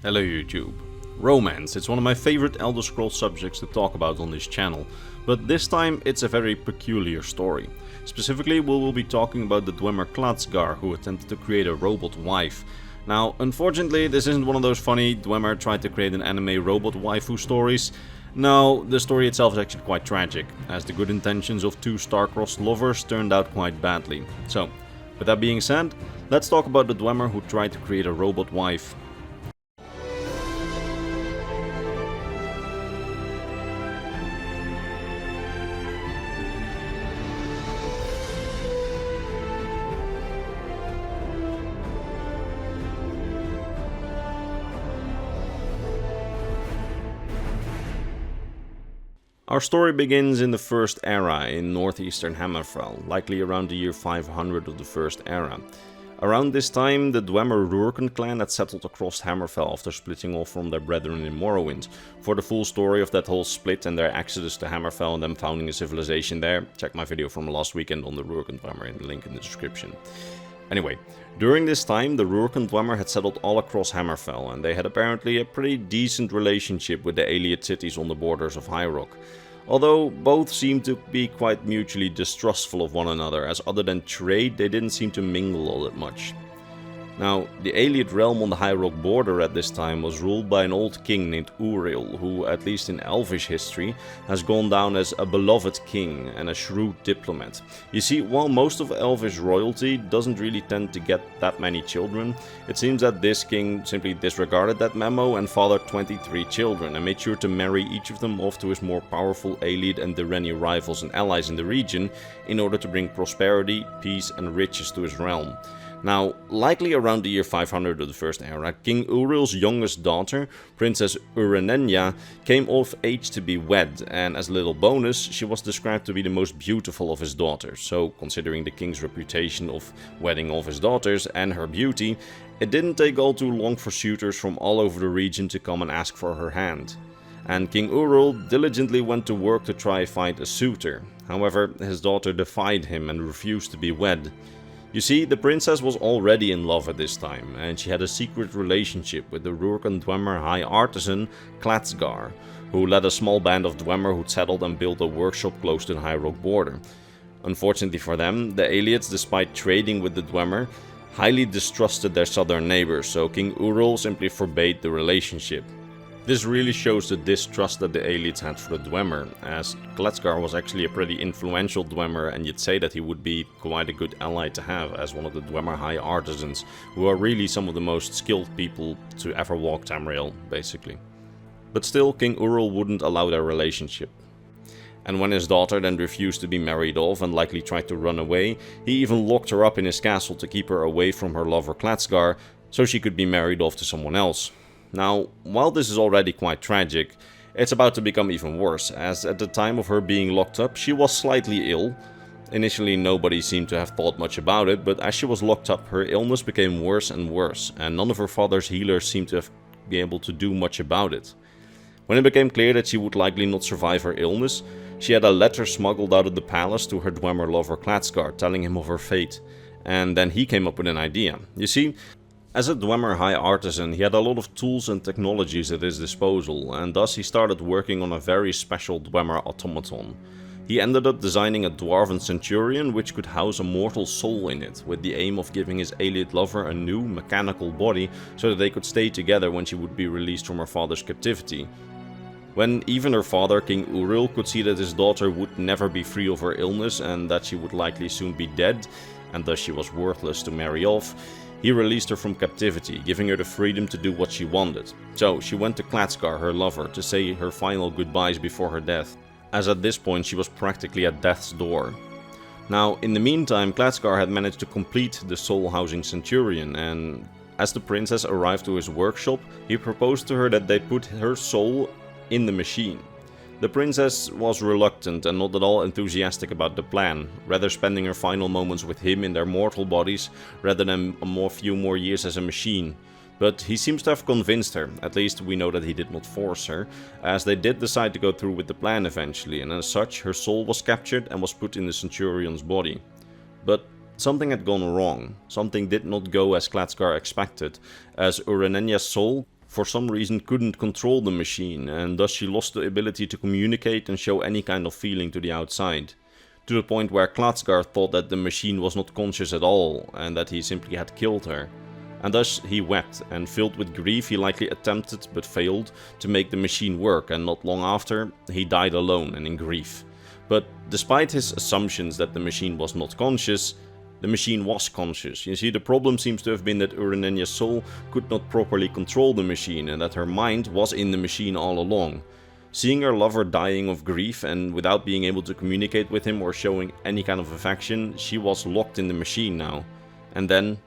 Hello YouTube. Romance, it's one of my favorite Elder Scrolls subjects to talk about on this channel, but this time it's a very peculiar story. Specifically, we will be talking about the Dwemer Klathzgar who attempted to create a robot wife. Now, unfortunately, this isn't one of those funny Dwemer tried to create an anime robot waifu stories. No, the story itself is actually quite tragic, as the good intentions of two star-crossed lovers turned out quite badly. So, with that being said, let's talk about the Dwemer who tried to create a robot wife. Our story begins in the First Era in northeastern Hammerfell, likely around the year 500 of the First Era. Around this time, the Dwemer Rourken clan had settled across Hammerfell after splitting off from their brethren in Morrowind. For the full story of that whole split and their exodus to Hammerfell and them founding a civilization there, check my video from last weekend on the Rourken Dwemer in the link in the description. Anyway, during this time, the Rourken Dwemer had settled all across Hammerfell, and they had apparently a pretty decent relationship with the Ayleid cities on the borders of High Rock. Although both seemed to be quite mutually distrustful of one another, as other than trade, they didn't seem to mingle all that much. Now, the Ayleid realm on the High Rock border at this time was ruled by an old king named Uriel, who, at least in Elvish history, has gone down as a beloved king and a shrewd diplomat. You see, while most of Elvish royalty doesn't really tend to get that many children, it seems that this king simply disregarded that memo and fathered 23 children and made sure to marry each of them off to his more powerful Ayleid and Direni rivals and allies in the region in order to bring prosperity, peace and riches to his realm. Now, likely around the year 500 of the First Era, King Uriel's youngest daughter, Princess Urenenya, came of age to be wed, and as a little bonus, she was described to be the most beautiful of his daughters. So, considering the king's reputation of wedding off his daughters and her beauty, it didn't take all too long for suitors from all over the region to come and ask for her hand. And King Uriel diligently went to work to try find a suitor. However, his daughter defied him and refused to be wed. You see, the princess was already in love at this time, and she had a secret relationship with the Rourken Dwemer high artisan Klathzgar, who led a small band of Dwemer who'd settled and built a workshop close to the High Rock border. Unfortunately for them, the Ayleids, despite trading with the Dwemer, highly distrusted their southern neighbors, so King Uriel simply forbade the relationship. This really shows the distrust that the Ayleids had for the Dwemer, as Klathzgar was actually a pretty influential Dwemer, and you'd say that he would be quite a good ally to have as one of the Dwemer high artisans, who are really some of the most skilled people to ever walk Tamriel, basically. But still, King Uriel wouldn't allow their relationship. And when his daughter then refused to be married off and likely tried to run away, he even locked her up in his castle to keep her away from her lover Klathzgar, so she could be married off to someone else. Now, while this is already quite tragic, it's about to become even worse, as at the time of her being locked up, she was slightly ill. Initially, nobody seemed to have thought much about it, but as she was locked up, her illness became worse and worse, and none of her father's healers seemed to have been able to do much about it. When it became clear that she would likely not survive her illness, she had a letter smuggled out of the palace to her Dwemer lover Klathzgar, telling him of her fate, and then he came up with an idea. You see, as a Dwemer high artisan, he had a lot of tools and technologies at his disposal, and thus he started working on a very special Dwemer automaton. He ended up designing a dwarven centurion which could house a mortal soul in it, with the aim of giving his Ayleid lover a new mechanical body so that they could stay together when she would be released from her father's captivity. When even her father, King Uriel, could see that his daughter would never be free of her illness and that she would likely soon be dead, and thus she was worthless to marry off, he released her from captivity, giving her the freedom to do what she wanted. So she went to Klathzgar, her lover, to say her final goodbyes before her death, as at this point she was practically at death's door. Now, in the meantime, Klathzgar had managed to complete the soul-housing centurion, and as the princess arrived to his workshop, he proposed to her that they put her soul in the machine. The princess was reluctant and not at all enthusiastic about the plan, rather spending her final moments with him in their mortal bodies rather than a few more years as a machine. But he seems to have convinced her, at least we know that he did not force her, as they did decide to go through with the plan eventually, and as such her soul was captured and was put in the centurion's body. But something had gone wrong. Something did not go as Klathzgar expected, as Urenenya's soul for some reason couldn't control the machine, and thus she lost the ability to communicate and show any kind of feeling to the outside. To the point where Klathzgar thought that the machine was not conscious at all, and that he simply had killed her. And thus he wept, and filled with grief he likely attempted, but failed, to make the machine work, and not long after, he died alone and in grief. But despite his assumptions that the machine was not conscious, the machine was conscious. You see, the problem seems to have been that Uranenya's soul could not properly control the machine, and that her mind was in the machine all along. Seeing her lover dying of grief and without being able to communicate with him or showing any kind of affection, she was locked in the machine now. And then,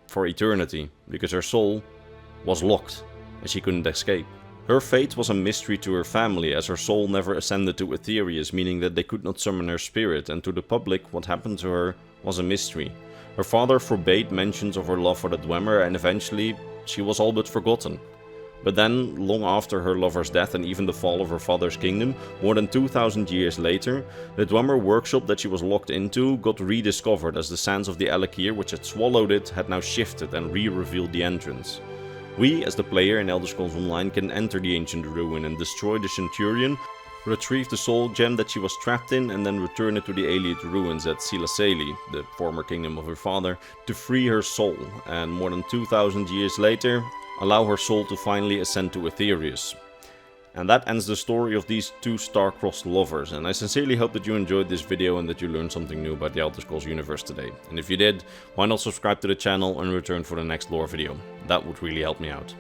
for eternity, because her soul was locked and she couldn't escape. Her fate was a mystery to her family, as her soul never ascended to Aetherius, meaning that they could not summon her spirit, and to the public what happened to her was a mystery. Her father forbade mentions of her love for the Dwemer, and eventually she was all but forgotten. But then, long after her lover's death and even the fall of her father's kingdom, more than 2000 years later, the Dwemer workshop that she was locked into got rediscovered, as the sands of the Alakir which had swallowed it had now shifted and re-revealed the entrance. We, as the player in Elder Scrolls Online, can enter the ancient ruin and destroy the Centurion, retrieve the soul gem that she was trapped in, and then return it to the Ayleid ruins at Silaseli, the former kingdom of her father, to free her soul, and more than 2000 years later, allow her soul to finally ascend to Aetherius. And that ends the story of these two star-crossed lovers, and I sincerely hope that you enjoyed this video and that you learned something new about the Elder Scrolls universe today. And if you did, why not subscribe to the channel and return for the next lore video? That would really help me out.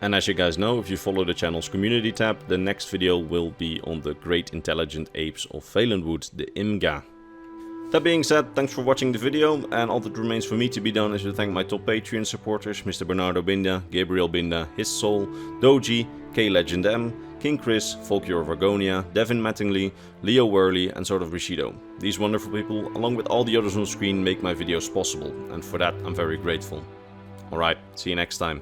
And as you guys know, if you follow the channel's community tab, the next video will be on the great intelligent apes of Valenwood, the Imga. That being said, thanks for watching the video, and all that remains for me to be done is to thank my top Patreon supporters, Mr. Bernardo Binda, Gabriel Binda, His Soul, Doji, K-Legend M, King Chris, Volkjor of Argonia, Devin Mattingly, Leo Worley, and Sword of Bushido. These wonderful people, along with all the others on screen, make my videos possible, and for that I'm very grateful. Alright, see you next time.